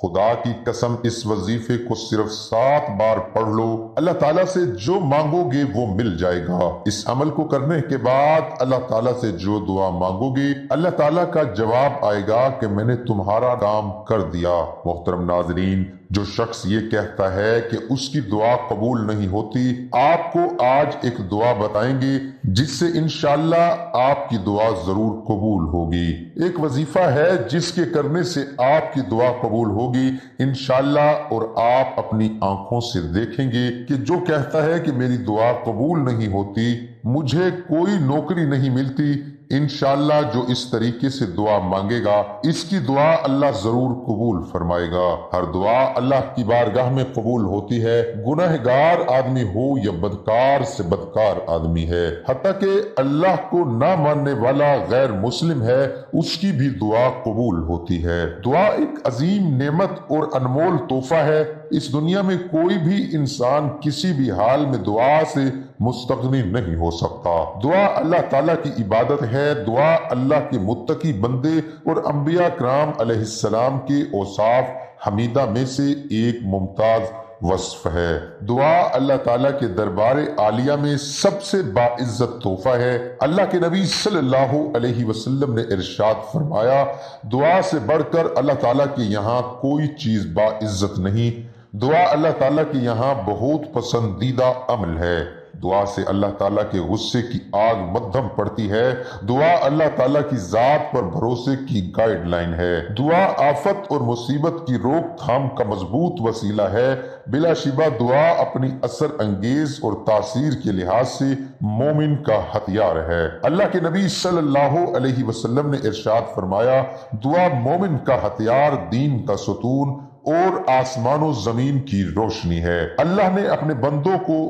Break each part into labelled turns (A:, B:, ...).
A: خدا کی قسم اس وظیفے کو صرف 7 بار پڑھ لو، اللہ تعالیٰ سے جو مانگو گے وہ مل جائے گا۔ اس عمل کو کرنے کے بعد اللہ تعالیٰ سے جو دعا مانگو گے اللہ تعالیٰ کا جواب آئے گا کہ میں نے تمہارا کام کر دیا۔ محترم ناظرین، جو شخص یہ کہتا ہے کہ اس کی دعا قبول نہیں ہوتی، آپ کو آج ایک دعا بتائیں گے جس سے انشاءاللہ آپ کی دعا ضرور قبول ہوگی۔ ایک وظیفہ ہے جس کے کرنے سے آپ کی دعا قبول ہوگی انشاءاللہ، اور آپ اپنی آنکھوں سے دیکھیں گے کہ جو کہتا ہے کہ میری دعا قبول نہیں ہوتی، مجھے کوئی نوکری نہیں ملتی، انشاءاللہ جو اس طریقے سے دعا مانگے گا اس کی دعا اللہ ضرور قبول فرمائے گا۔ ہر دعا اللہ کی بارگاہ میں قبول ہوتی ہے، گناہگار آدمی ہو یا بدکار سے بدکار آدمی ہے، حتیٰ کہ اللہ کو نہ ماننے والا غیر مسلم ہے اس کی بھی دعا قبول ہوتی ہے۔ دعا ایک عظیم نعمت اور انمول تحفہ ہے۔ اس دنیا میں کوئی بھی انسان کسی بھی حال میں دعا سے مستغنی نہیں ہو سکتا۔ دعا اللہ تعالیٰ کی عبادت ہے۔ دعا اللہ کے متقی بندے اور انبیاء کرام علیہ السلام کے اوصاف حمیدہ میں سے ایک ممتاز وصف ہے۔ دعا اللہ تعالیٰ کے دربار عالیہ میں سب سے باعزت تحفہ ہے۔ اللہ کے نبی صلی اللہ علیہ وسلم نے ارشاد فرمایا، دعا سے بڑھ کر اللہ تعالیٰ کے یہاں کوئی چیز باعزت نہیں۔ دعا اللہ تعالیٰ کے یہاں بہت پسندیدہ عمل ہے۔ دعا سے اللہ تعالیٰ کے غصے کی آگ مدھم پڑتی ہے۔ دعا اللہ تعالیٰ کی ذات پر بھروسے کی گائیڈ لائن ہے۔ دعا آفت اور مصیبت کی روک تھام کا مضبوط وسیلہ ہے۔ بلا شبہ دعا اپنی اثر انگیز اور تاثیر کے لحاظ سے مومن کا ہتھیار ہے۔ اللہ کے نبی صلی اللہ علیہ وسلم نے ارشاد فرمایا، دعا مومن کا ہتھیار، دین کا ستون اور آسمان و زمین کی روشنی ہے۔ اللہ نے اپنے بندوں کو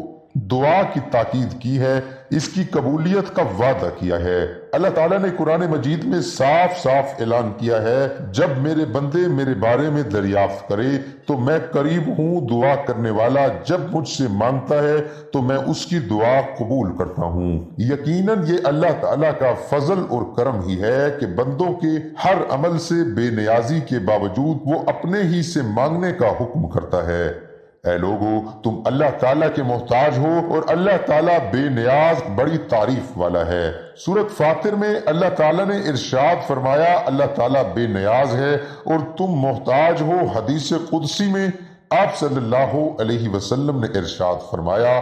A: دعا کی تاکید کی ہے، اس کی قبولیت کا وعدہ کیا ہے۔ اللہ تعالیٰ نے قرآن مجید میں صاف صاف اعلان کیا ہے، جب میرے بندے میرے بارے میں دریافت کرے تو میں قریب ہوں، دعا کرنے والا جب مجھ سے مانگتا ہے تو میں اس کی دعا قبول کرتا ہوں۔ یقیناً یہ اللہ تعالیٰ کا فضل اور کرم ہی ہے کہ بندوں کے ہر عمل سے بے نیازی کے باوجود وہ اپنے ہی سے مانگنے کا حکم کرتا ہے۔ اے لوگو، تم اللہ تعالیٰ کے محتاج ہو اور اللہ تعالیٰ بے نیاز بڑی تعریف والا ہے۔ سورۃ فاطر میں اللہ تعالیٰ نے ارشاد فرمایا، اللہ تعالیٰ بے نیاز ہے اور تم محتاج ہو۔ حدیث قدسی میں آپ صلی اللہ علیہ وسلم نے ارشاد فرمایا،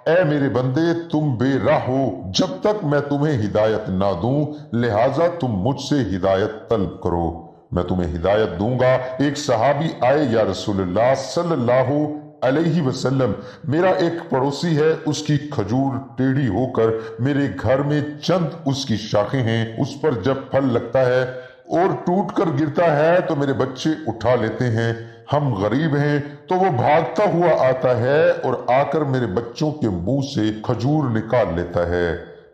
A: اے میرے بندے تم بے راہ ہو جب تک میں تمہیں ہدایت نہ دوں، لہٰذا تم مجھ سے ہدایت طلب کرو، میں تمہیں ہدایت دوں گا۔ ایک صحابی آئے، یا رسول اللہ صلی اللہ علیہ وسلم، میرا ایک پڑوسی ہے، اس کی کھجور ٹیڑھی ہو کر میرے گھر میں چند اس کی شاخیں ہیں، اس پر جب پھل لگتا ہے اور ٹوٹ کر گرتا ہے تو میرے بچے اٹھا لیتے ہیں، ہم غریب ہیں، تو وہ بھاگتا ہوا آتا ہے اور آ کر میرے بچوں کے منہ سے کھجور نکال لیتا ہے۔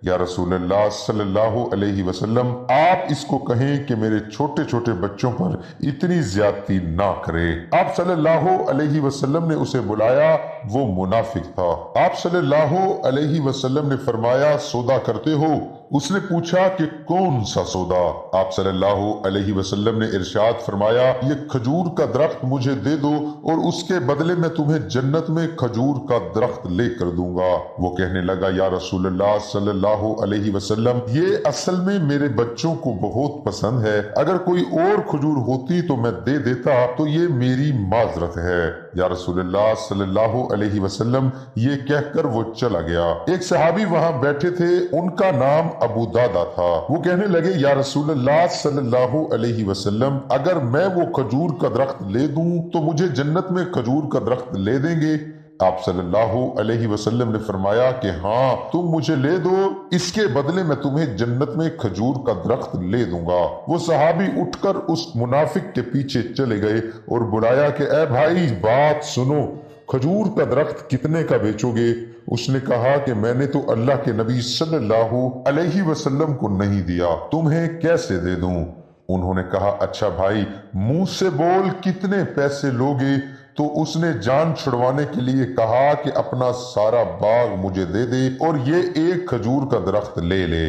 A: یا رسول اللہ صلی اللہ علیہ وسلم، آپ اس کو کہیں کہ میرے چھوٹے چھوٹے بچوں پر اتنی زیادتی نہ کرے۔ آپ صلی اللہ علیہ وسلم نے اسے بلایا، وہ منافق تھا۔ آپ صلی اللہ علیہ وسلم نے فرمایا، سودا کرتے ہو؟ اس نے پوچھا کہ کون سا سودا؟ آپ صلی اللہ علیہ وسلم نے ارشاد فرمایا، یہ کھجور کا درخت مجھے دے دو اور اس کے بدلے میں تمہیں جنت میں کھجور کا درخت لے کر دوں گا۔ وہ کہنے لگا، یا رسول اللہ صلی اللہ علیہ وسلم، یہ اصل میں میرے بچوں کو بہت پسند ہے، اگر کوئی اور کھجور ہوتی تو میں دے دیتا، تو یہ میری معذرت ہے۔ یا رسول اللہ صلی اللہ علیہ وسلم، یہ کہہ کر وہ چلا گیا۔ ایک صحابی وہاں بیٹھے تھے، ان کا نام ابو دادا تھا۔ وہ کہنے لگے، یا رسول اللہ صلی اللہ علیہ وسلم، اگر میں وہ کھجور کا درخت لے دوں تو مجھے جنت میں کھجور کا درخت لے دیں گے؟ آپ صلی اللہ علیہ وسلم نے فرمایا کہ ہاں، تم مجھے لے دو، اس کے بدلے میں تمہیں جنت میں کھجور کا درخت لے دوں گا۔ وہ صحابی اٹھ کر اس منافق کے پیچھے چلے گئے اور بلایا کہ اے بھائی، بات سنو، کھجور کا درخت کتنے کا بیچو گے؟ اس نے کہا کہ میں نے تو اللہ کے نبی صلی اللہ علیہ وسلم کو نہیں دیا، تمہیں کیسے دے دوں؟ انہوں نے کہا، اچھا بھائی، منہ سے بول، کتنے پیسے لوگے؟ تو اس نے جان چھڑوانے کے لیے کہا کہ اپنا سارا باغ مجھے دے دے اور یہ ایک کھجور کا درخت لے لے۔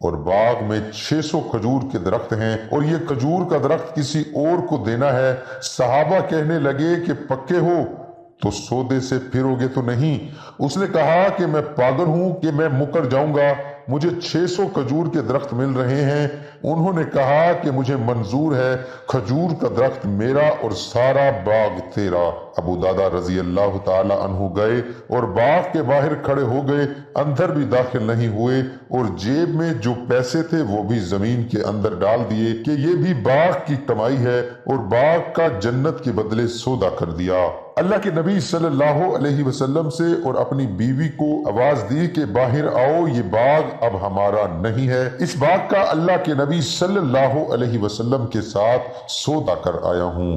A: اور باغ میں 600 کھجور کے درخت ہیں اور یہ کھجور کا درخت کسی اور کو دینا ہے۔ صحابہ کہنے لگے کہ پکے ہو تو سودے سے پھرو گے تو نہیں؟ اس نے کہا کہ میں پاگل ہوں کہ میں مکر جاؤں گا، مجھے 600 کھجور کے درخت مل رہے ہیں۔ انہوں نے کہا کہ مجھے منظور ہے، کھجور کا درخت میرا اور سارا باغ تیرا۔ ابو دادا رضی اللہ تعالی عنہ گئے اور باغ کے باہر کھڑے ہو گئے، اندر بھی داخل نہیں ہوئے اور جیب میں جو پیسے تھے وہ بھی زمین کے اندر ڈال دیے کہ یہ بھی باغ کی کمائی ہے، اور باغ کا جنت کے بدلے سودا کر دیا۔ اللہ کے نبی صلی اللہ علیہ وسلم سے اور اپنی بیوی کو آواز دی کہ باہر آؤ، یہ باغ اب ہمارا نہیں ہے، اس باغ کا اللہ کے نبی صلی اللہ علیہ وسلم کے ساتھ سودا کر آیا ہوں۔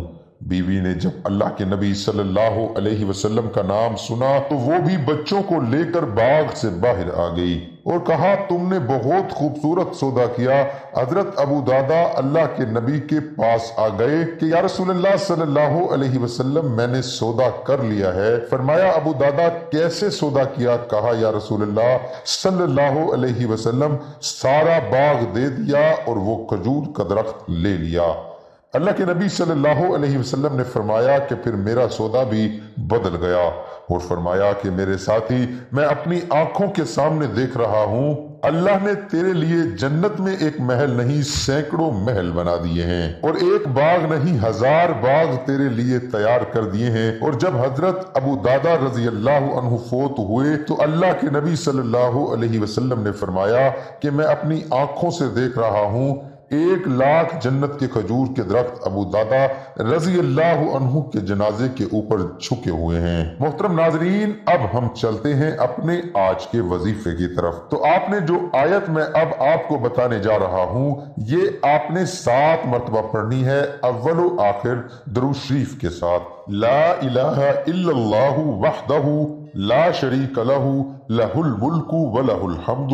A: بیوی نے جب اللہ کے نبی صلی اللہ علیہ وسلم کا نام سنا تو وہ بھی بچوں کو لے کر باغ سے باہر آ گئی اور کہا تم نے بہت خوبصورت سودا کیا۔ حضرت ابو دادا اللہ کے نبی کے پاس آ گئے کہ یا رسول اللہ صلی اللہ علیہ وسلم میں نے سودا کر لیا ہے۔ فرمایا ابو دادا کیسے سودا کیا؟ کہا یا رسول اللہ صلی اللہ علیہ وسلم سارا باغ دے دیا اور وہ کھجور کا درخت لے لیا۔ اللہ کے نبی صلی اللہ علیہ وسلم نے فرمایا کہ پھر میرا سودا بھی بدل گیا، اور فرمایا کہ میرے ساتھی میں اپنی آنکھوں کے سامنے دیکھ رہا ہوں اللہ نے تیرے لیے جنت میں ایک محل نہیں سینکڑوں محل بنا دیے ہیں، اور ایک باغ نہیں 1000 باغ تیرے لیے تیار کر دیے ہیں۔ اور جب حضرت ابو دادا رضی اللہ عنہ فوت ہوئے تو اللہ کے نبی صلی اللہ علیہ وسلم نے فرمایا کہ میں اپنی آنکھوں سے دیکھ رہا ہوں 1,00,000 جنت کے کھجور کے درخت ابو دادا رضی اللہ عنہ کے جنازے کے اوپر جھکے ہوئے ہیں۔ محترم ناظرین، اب ہم چلتے ہیں اپنے آج کے وظیفے کی طرف۔ تو آپ نے جو آیت میں اب آپ کو بتانے جا رہا ہوں یہ آپ نے 7 مرتبہ پڑھنی ہے، اول و آخر درود شریف کے ساتھ۔ لا الہ الا اللہ وحدہ لا شریک لہ لہ الملک ولہ الحمد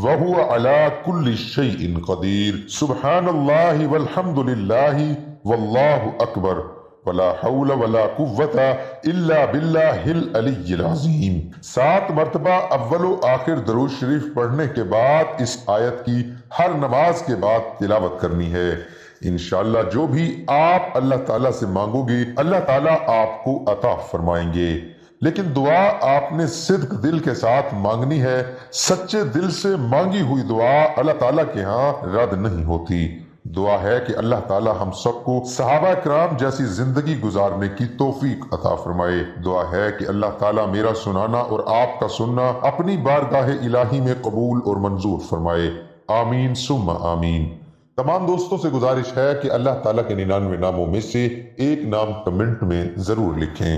A: وہو علی کل شیء قدیر، سبحان اللہ والحمد للہ واللہ اکبر ولا حول ولا قوت الا باللہ العلی العظیم۔ 7 مرتبہ اول و آخر درود شریف پڑھنے کے بعد اس آیت کی ہر نماز کے بعد تلاوت کرنی ہے۔ انشاءاللہ جو بھی آپ اللہ تعالیٰ سے مانگو گے اللہ تعالیٰ آپ کو عطا فرمائیں گے، لیکن دعا آپ نے صدق دل کے ساتھ مانگنی ہے۔ سچے دل سے مانگی ہوئی دعا اللہ تعالیٰ کے ہاں رد نہیں ہوتی۔ دعا ہے کہ اللہ تعالیٰ ہم سب کو صحابہ کرام جیسی زندگی گزارنے کی توفیق عطا فرمائے۔ دعا ہے کہ اللہ تعالیٰ میرا سنانا اور آپ کا سننا اپنی بارگاہ الہی میں قبول اور منظور فرمائے، آمین ثم آمین۔ تمام دوستوں سے گزارش ہے کہ اللہ تعالیٰ کے 99 ناموں میں سے ایک نام کمنٹ میں ضرور لکھیں۔